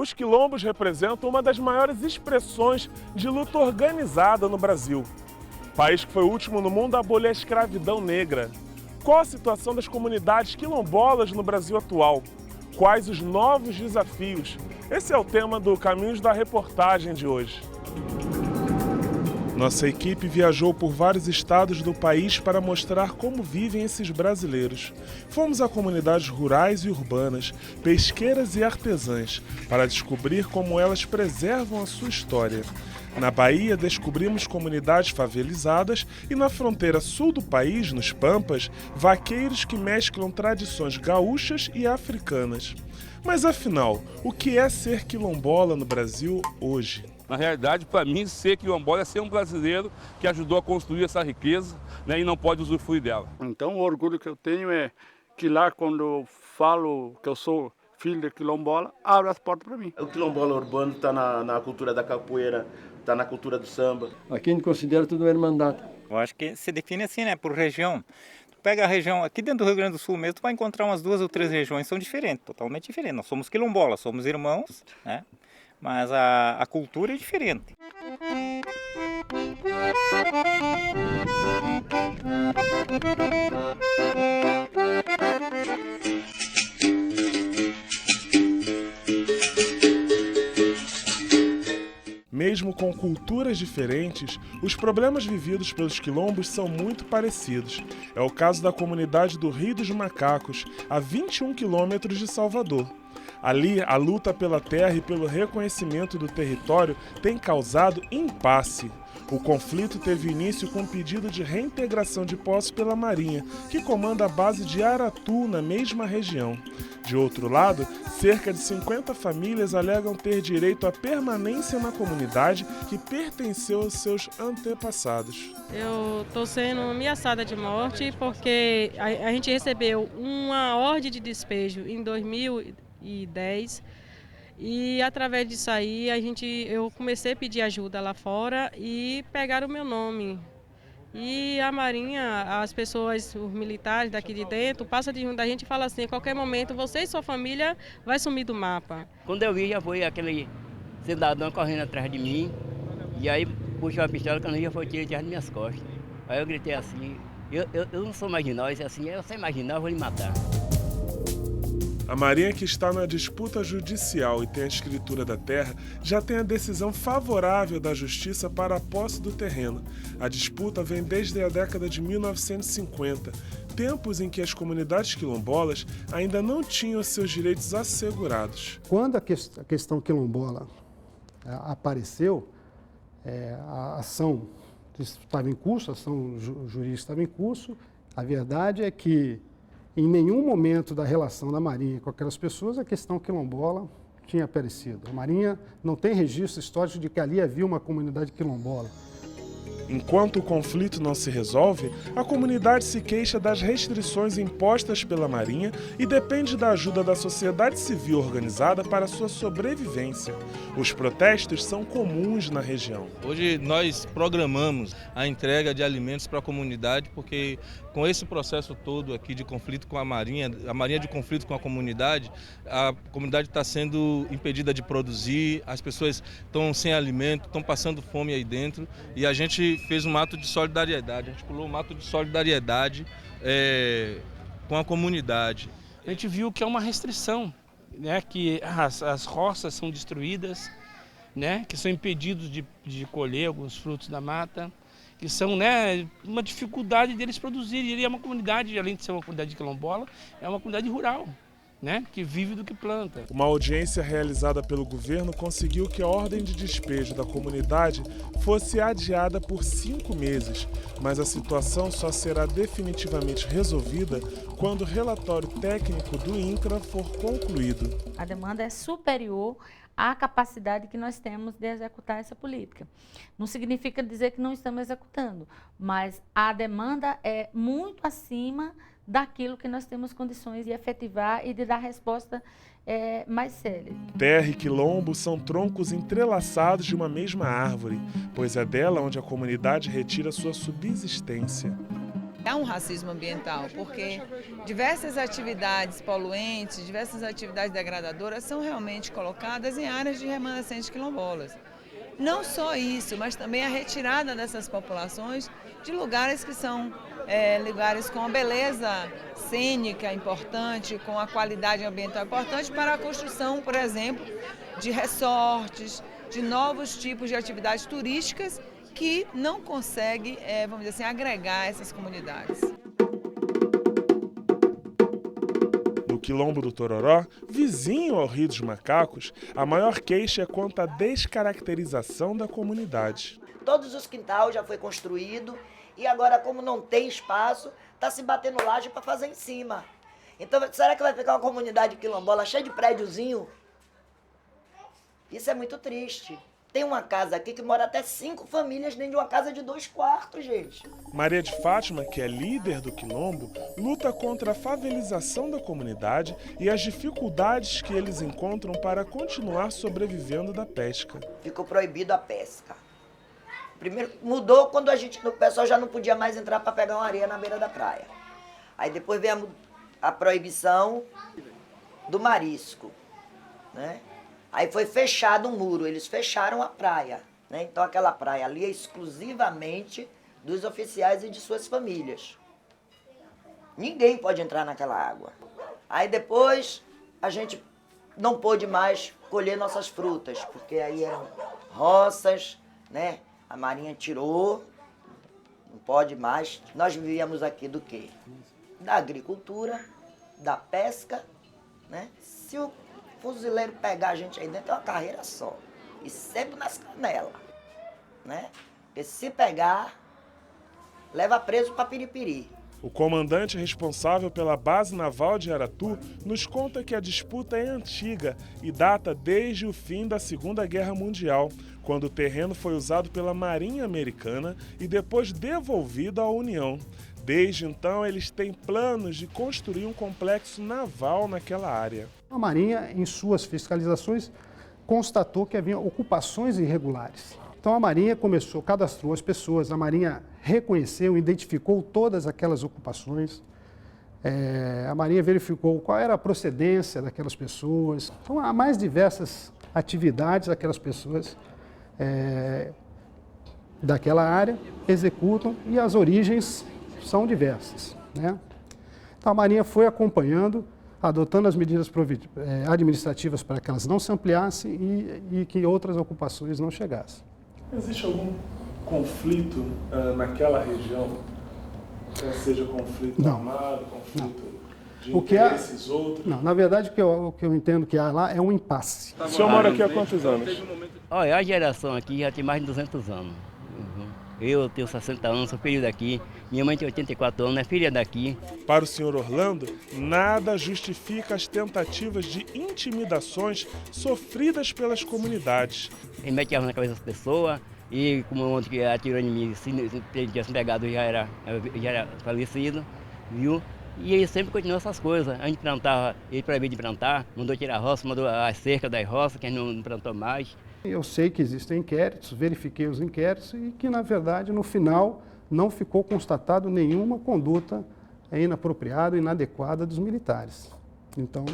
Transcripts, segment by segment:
Os quilombos representam uma das maiores expressões de luta organizada no Brasil. País que foi o último no mundo a abolir a escravidão negra. Qual a situação das comunidades quilombolas no Brasil atual? Quais os novos desafios? Esse é o tema do Caminhos da Reportagem de hoje. Nossa equipe viajou por vários estados do país para mostrar como vivem esses brasileiros. Fomos a comunidades rurais e urbanas, pesqueiras e artesãs, para descobrir como elas preservam a sua história. Na Bahia, descobrimos comunidades favelizadas e na fronteira sul do país, nos Pampas, vaqueiros que mesclam tradições gaúchas e africanas. Mas afinal, o que é ser quilombola no Brasil hoje? Na realidade, para mim, ser quilombola é ser um brasileiro que ajudou a construir essa riqueza, né, e não pode usufruir dela. Então, o orgulho que eu tenho é que lá, quando eu falo que eu sou filho de quilombola, abre as portas para mim. O quilombola urbano está na cultura da capoeira, está na cultura do samba. Aqui a gente considera tudo uma irmandade. Eu acho que se define assim, né, por região. Tu pega a região, aqui dentro do Rio Grande do Sul mesmo, tu vai encontrar umas 2 ou 3 regiões que são diferentes, totalmente diferentes. Nós somos quilombolas, somos irmãos, né? Mas a cultura é diferente. Mesmo com culturas diferentes, os problemas vividos pelos quilombos são muito parecidos. É o caso da comunidade do Rio dos Macacos, a 21 quilômetros de Salvador. Ali, a luta pela terra e pelo reconhecimento do território tem causado impasse. O conflito teve início com um pedido de reintegração de posses pela Marinha, que comanda a base de Aratu, na mesma região. De outro lado, cerca de 50 famílias alegam ter direito à permanência na comunidade que pertenceu aos seus antepassados. Eu estou sendo ameaçada de morte porque a gente recebeu uma ordem de despejo em 2010 e através disso aí eu comecei a pedir ajuda lá fora e pegaram o meu nome. E a Marinha, as pessoas, os militares daqui de dentro, passam de junto da gente e falam assim, a qualquer momento você e sua família vai sumir do mapa. Quando eu vi, já foi aquele cidadão correndo atrás de mim, e aí puxou a pistola, quando eu já foi tirar das minhas costas. Aí eu gritei assim, eu não sou marginal, isso é assim, eu sou marginal, eu vou lhe matar. A Marinha, que está na disputa judicial e tem a escritura da terra, já tem a decisão favorável da Justiça para a posse do terreno. A disputa vem desde a década de 1950, tempos em que as comunidades quilombolas ainda não tinham seus direitos assegurados. Quando a questão quilombola apareceu, a ação estava em curso, a ação jurídica estava em curso. A verdade é que em nenhum momento da relação da Marinha com aquelas pessoas a questão quilombola tinha aparecido. A Marinha não tem registro histórico de que ali havia uma comunidade quilombola. Enquanto o conflito não se resolve, a comunidade se queixa das restrições impostas pela Marinha e depende da ajuda da sociedade civil organizada para sua sobrevivência. Os protestos são comuns na região. Hoje nós programamos a entrega de alimentos para a comunidade porque com esse processo todo aqui de conflito com a Marinha de conflito com a comunidade está sendo impedida de produzir, as pessoas estão sem alimento, estão passando fome aí dentro e a gente fez um ato de solidariedade, a gente pulou um ato de solidariedade com a comunidade. A gente viu que é uma restrição, né, que as roças são destruídas, né, que são impedidos de colher alguns frutos da mata, que são, né, uma dificuldade deles produzirem. E é uma comunidade, além de ser uma comunidade quilombola, é uma comunidade rural, né, que vive do que planta. Uma audiência realizada pelo governo conseguiu que a ordem de despejo da comunidade fosse adiada por 5 meses, mas a situação só será definitivamente resolvida quando o relatório técnico do INCRA for concluído. A demanda é superior à capacidade que nós temos de executar essa política. Não significa dizer que não estamos executando, mas a demanda é muito acima daquilo que nós temos condições de efetivar e de dar resposta mais célere. Terra e quilombo são troncos entrelaçados de uma mesma árvore, pois é dela onde a comunidade retira sua subsistência. Há um racismo ambiental, porque diversas atividades poluentes, diversas atividades degradadoras são realmente colocadas em áreas de remanescentes quilombolas. Não só isso, mas também a retirada dessas populações de lugares que são lugares com a beleza cênica importante, com a qualidade ambiental importante para a construção, por exemplo, de resorts, de novos tipos de atividades turísticas que não consegue, vamos dizer assim, agregar essas comunidades. No Quilombo do Tororó, vizinho ao Rio dos Macacos, a maior queixa é quanto à descaracterização da comunidade. Todos os quintais já foi construído e agora, como não tem espaço, está se batendo laje para fazer em cima. Então, será que vai ficar uma comunidade quilombola cheia de prédiozinho? Isso é muito triste. Tem uma casa aqui que mora até 5 famílias dentro de uma casa de 2 quartos, gente. Maria de Fátima, que é líder do Quilombo, luta contra a favelização da comunidade e as dificuldades que eles encontram para continuar sobrevivendo da pesca. Ficou proibido a pesca. Primeiro mudou quando o pessoal já não podia mais entrar para pegar uma areia na beira da praia. Aí depois veio a proibição do marisco, né? Aí foi fechado um muro, eles fecharam a praia, né? Então aquela praia ali é exclusivamente dos oficiais e de suas famílias. Ninguém pode entrar naquela água. Aí depois a gente não pôde mais colher nossas frutas, porque aí eram roças, né? A Marinha tirou, não pode mais. Nós vivíamos aqui do quê? Da agricultura, da pesca, né? Se o fuzileiro pegar a gente aí dentro, é uma carreira só. E sempre nas canelas, né? Porque se pegar, leva preso para Piripiri. O comandante responsável pela base naval de Aratu nos conta que a disputa é antiga e data desde o fim da Segunda Guerra Mundial, quando o terreno foi usado pela Marinha Americana e depois devolvido à União. Desde então, eles têm planos de construir um complexo naval naquela área. A Marinha, em suas fiscalizações, constatou que havia ocupações irregulares. Então a Marinha cadastrou as pessoas, a Marinha reconheceu, identificou todas aquelas ocupações, a Marinha verificou qual era a procedência daquelas pessoas. Então há mais diversas atividades daquelas pessoas daquela área executam e as origens são diversas, né? Então a Marinha foi acompanhando, adotando as medidas administrativas para que elas não se ampliassem e que outras ocupações não chegassem. Existe algum conflito naquela região? Seja conflito armado, conflito de interesses outros? Não, na verdade o que eu entendo que há lá é um impasse. O senhor mora aqui há quantos anos? Olha, a geração aqui já tem mais de 200 anos. Eu tenho 60 anos, sou filho daqui. Minha mãe tem 84 anos, é filha daqui. Para o senhor Orlando, nada justifica as tentativas de intimidações sofridas pelas comunidades. Ele mete a arma na cabeça das pessoas e, como ontem que atirou em mim, se tinha se pegado, já era falecido, viu? E ele sempre continuou essas coisas. A gente plantava, ele proibiu de plantar, mandou tirar a roça, mandou as cercas das roças, que a gente não plantou mais. Eu sei que existem inquéritos, verifiquei os inquéritos e que, na verdade, no final, não ficou constatado nenhuma conduta inapropriada, inadequada dos militares. Então,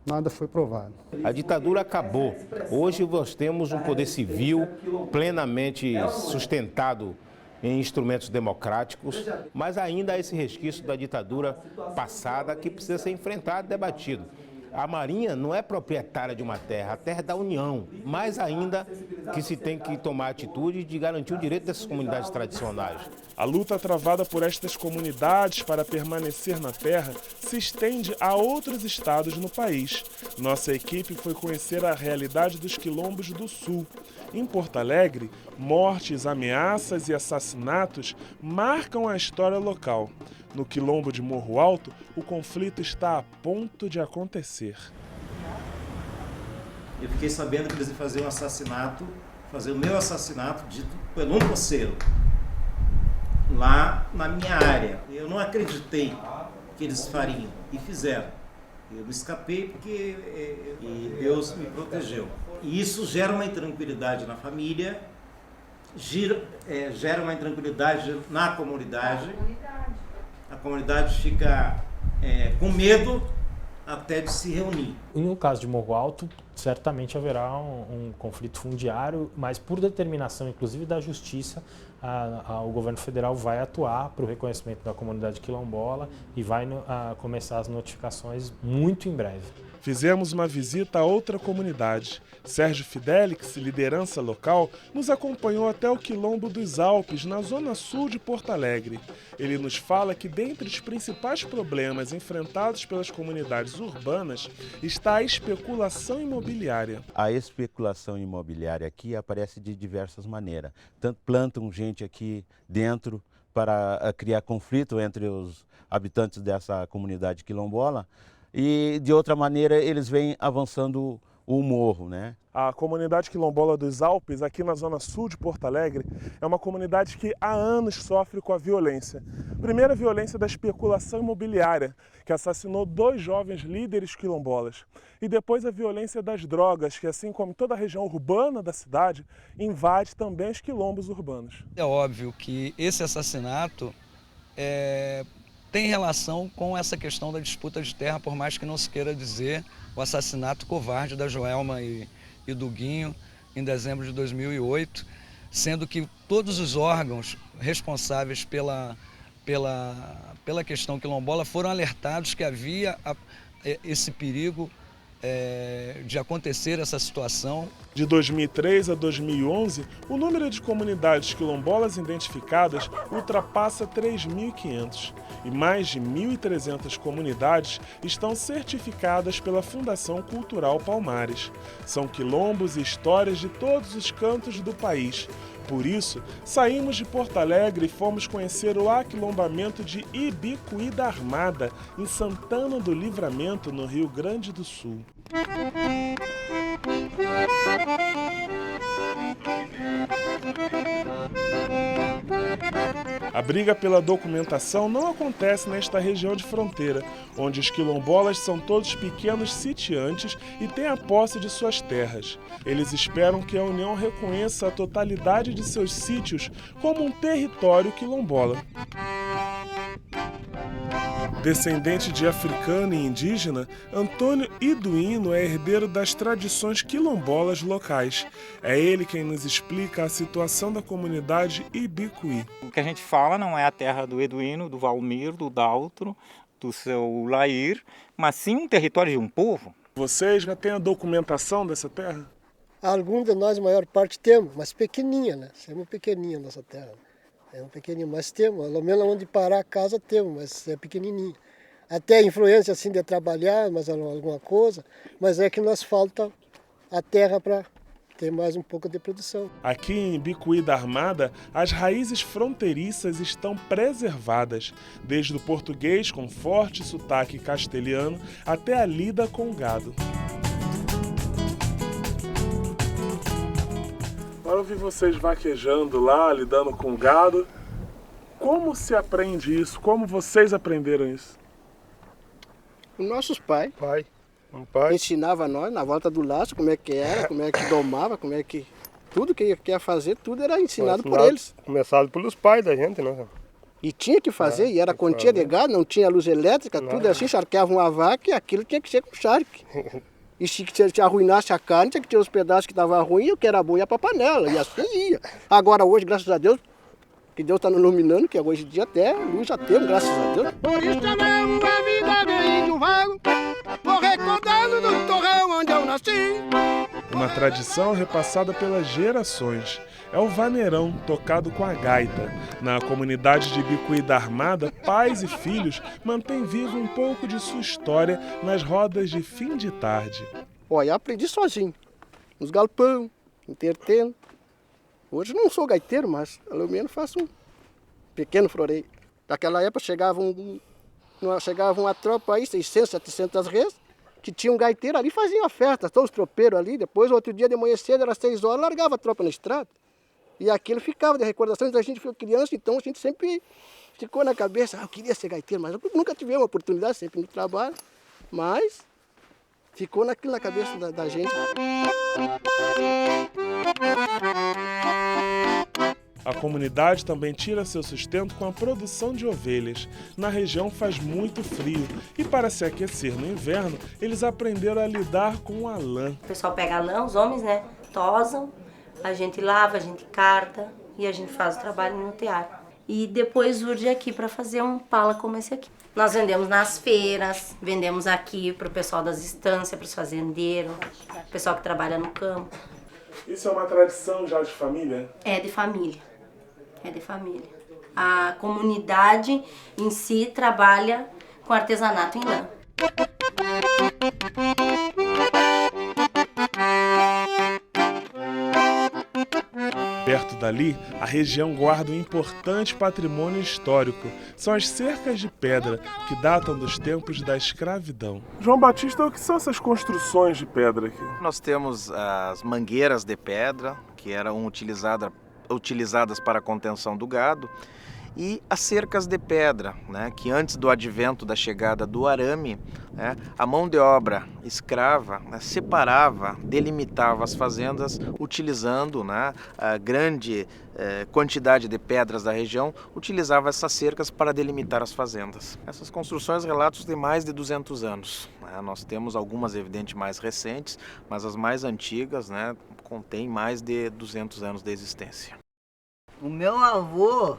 nada foi provado. A ditadura acabou. Hoje nós temos um poder civil plenamente sustentado em instrumentos democráticos, mas ainda há esse resquício da ditadura passada que precisa ser enfrentado e debatido. A Marinha não é proprietária de uma terra, a terra é da União. Mais ainda que se tem que tomar atitude de garantir o direito dessas comunidades tradicionais. A luta travada por estas comunidades para permanecer na terra se estende a outros estados no país. Nossa equipe foi conhecer a realidade dos quilombos do Sul. Em Porto Alegre, mortes, ameaças e assassinatos marcam a história local. No quilombo de Morro Alto, o conflito está a ponto de acontecer. Eu fiquei sabendo que eles iam fazer um assassinato, fazer o meu assassinato dito pelo um poceiro, lá na minha área. Eu não acreditei que eles fariam e fizeram. Eu me escapei porque Deus me protegeu. E isso gera uma intranquilidade na família, gera uma intranquilidade na comunidade. a comunidade fica com medo até de se reunir. No caso de Morro Alto, certamente haverá um conflito fundiário, mas por determinação, inclusive da Justiça, o governo federal vai atuar para o reconhecimento da comunidade quilombola e vai começar as notificações muito em breve. Fizemos uma visita a outra comunidade. Sérgio Fidelix, liderança local, nos acompanhou até o Quilombo dos Alpes, na zona sul de Porto Alegre. Ele nos fala que dentre os principais problemas enfrentados pelas comunidades urbanas está a especulação imobiliária. A especulação imobiliária aqui aparece de diversas maneiras. Tanto plantam gente aqui dentro para criar conflito entre os habitantes dessa comunidade quilombola, e de outra maneira eles vêm avançando o morro, né? A comunidade quilombola dos Alpes, aqui na zona sul de Porto Alegre, é uma comunidade que há anos sofre com a violência. Primeiro, a violência da especulação imobiliária, que assassinou 2 jovens líderes quilombolas. E depois a violência das drogas, que assim como toda a região urbana da cidade, invade também os quilombos urbanos. É óbvio que esse assassinato tem relação com essa questão da disputa de terra, por mais que não se queira dizer o assassinato covarde da Joelma e do Guinho em dezembro de 2008, sendo que todos os órgãos responsáveis pela questão quilombola foram alertados que havia esse perigo de acontecer essa situação. De 2003 a 2011, o número de comunidades quilombolas identificadas ultrapassa 3.500 e mais de 1.300 comunidades estão certificadas pela Fundação Cultural Palmares. São quilombos e histórias de todos os cantos do país. Por isso, saímos de Porto Alegre e fomos conhecer o aquilombamento de Ibicuí da Armada, em Santana do Livramento, no Rio Grande do Sul. A briga pela documentação não acontece nesta região de fronteira, onde os quilombolas são todos pequenos sitiantes e têm a posse de suas terras. Eles esperam que a União reconheça a totalidade de seus sítios como um território quilombola. Descendente de africano e indígena, Antônio Iduino é herdeiro das tradições quilombolas locais. É ele quem nos explica a situação da comunidade Ibicuí. O que a gente fala não é a terra do Eduino, do Valmir, do Daltro, do seu Lair, mas sim um território de um povo. Vocês já têm a documentação dessa terra? Alguns de nós, a maior parte, temos, mas pequenininha, né? Somos pequenininha a nossa terra. É um pequenininho, mas temos, pelo menos onde parar a casa temos, mas é pequenininho. Até a influência assim de trabalhar, mas alguma coisa, mas é que nos falta a terra para ter mais um pouco de produção. Aqui em Ibicuí da Armada, as raízes fronteiriças estão preservadas, desde o português com forte sotaque castelhano até a lida com gado. Eu vi vocês vaquejando lá, lidando com gado. Como se aprende isso? Como vocês aprenderam isso? Os nossos pais. Ensinava nós na volta do laço como é que era, como é que domava, como é que... Tudo que ia fazer, tudo era ensinado por eles. Começado pelos pais da gente, né? E tinha que fazer, e era quantia de gado, não tinha luz elétrica, tudo assim, charqueava uma vaca e aquilo tinha que ser com charque. E se arruinasse a carne, tinha que tirar os pedaços que estavam ruins e o que era bom ia para a panela. E assim ia. Agora hoje, graças a Deus, que Deus está nos iluminando, que hoje em dia até luz já temos, graças a Deus. Por isso chamamos a vida de índio vago, vou recordando do torrão onde eu nasci. Uma tradição repassada pelas gerações. É o vaneirão, tocado com a gaita. Na comunidade de Ibicuí da Armada, pais e filhos mantêm vivo um pouco de sua história nas rodas de fim de tarde. Olha, eu aprendi sozinho, nos galpão, entretendo. Hoje não sou gaiteiro, mas pelo menos faço um pequeno floreio. Naquela época chegava uma tropa aí, 600, 700 reis, que tinha um gaiteiro ali, fazia uma festa, todos os tropeiros ali. Depois, outro dia de manhã cedo, era 6 horas, largava a tropa na estrada. E aquilo ficava de recordação, a gente foi criança, então a gente sempre ficou na cabeça, eu queria ser gaiteiro, mas eu nunca tive uma oportunidade, sempre no trabalho, mas ficou naquilo na cabeça da gente. A comunidade também tira seu sustento com a produção de ovelhas. Na região faz muito frio e para se aquecer no inverno, eles aprenderam a lidar com a lã. O pessoal pega a lã, os homens, né, tosam, a gente lava, a gente carta e a gente faz o trabalho no tear. E depois urge aqui para fazer um pala como esse aqui. Nós vendemos nas feiras, vendemos aqui para o pessoal das estâncias, para os fazendeiros, pessoal que trabalha no campo. Isso é uma tradição já de família? É de família, é de família. A comunidade em si trabalha com artesanato em lã. Perto dali, a região guarda um importante patrimônio histórico. São as cercas de pedra, que datam dos tempos da escravidão. João Batista, o que são essas construções de pedra aqui? Nós temos as mangueiras de pedra, que eram utilizadas para a contenção do gado, e as cercas de pedra, né, que antes do advento da chegada do arame, né, a mão de obra escrava, né, separava, delimitava as fazendas utilizando, né, a grande quantidade de pedras da região, utilizava essas cercas para delimitar as fazendas. Essas construções relatam de mais de 200 anos. Né, nós temos algumas, evidente, mais recentes, mas as mais antigas, né, contêm mais de 200 anos de existência. O meu avô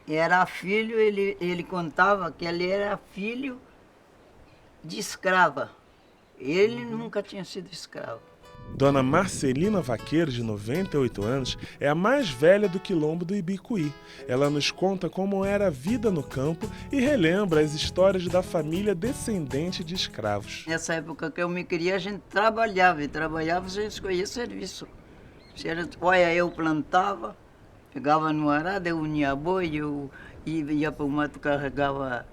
era filho, ele contava que ele era filho de escrava. Ele nunca tinha sido escravo. Dona Marcelina Vaqueiro, de 98 anos, é a mais velha do quilombo do Ibicuí. Ela nos conta como era a vida no campo e relembra as histórias da família descendente de escravos. Nessa época que eu me criei, a gente trabalhava, sem escolher serviço. Olha, eu plantava, pegava no arado, eu unia boi, eu ia para o mato, carregava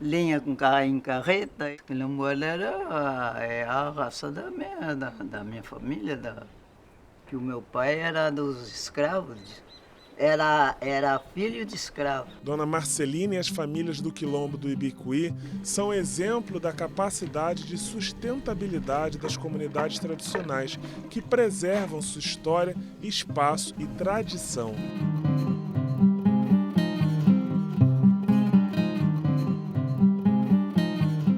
lenha com em carreta. Quilombola era a raça da minha família, que o meu pai era dos escravos, era filho de escravo. Dona Marcelina e as famílias do quilombo do Ibicuí são exemplo da capacidade de sustentabilidade das comunidades tradicionais, que preservam sua história, espaço e tradição.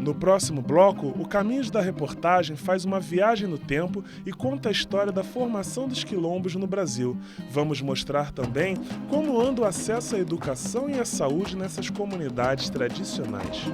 No próximo bloco, o Caminhos da Reportagem faz uma viagem no tempo e conta a história da formação dos quilombos no Brasil. Vamos mostrar também como anda o acesso à educação e à saúde nessas comunidades tradicionais.